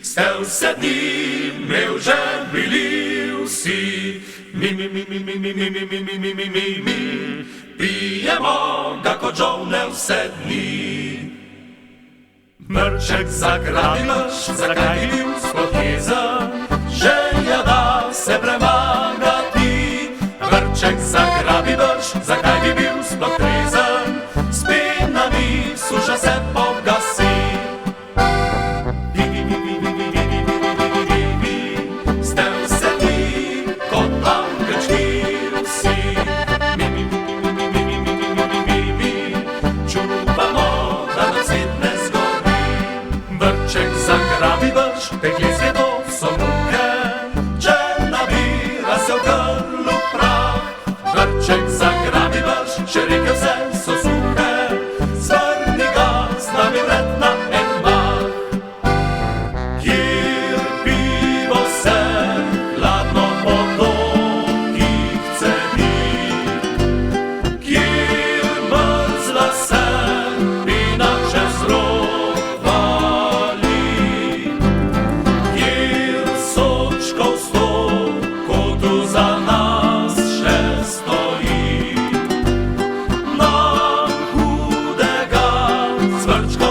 Stel se dni, imel že bili vsi, mi, pijemo ga kot žolne vse dni. Mrček zagrabi mrš, zakaj bi bil sploh jezen, želja da se premagati. Mrček zagrabi mrš, zakaj bi bil sploh trezen, spinami suša se pogasi. Stel se dni, kot angelčki vsi, čuvamo, da nam svet ne zgodi. Vrček zagrabi brž, tekle sveto so muke, če nabira se v grlu prah. Vrček zagrabi brž, še reke vse so suhe, zvrni ga z nami vred na en mah. Kjer pivo se hladno po dolgih cedi, kjer mrzla se vina čez rok vali, kjer sočkov sto kotu za nas še stoji. Nam hudega cvrčka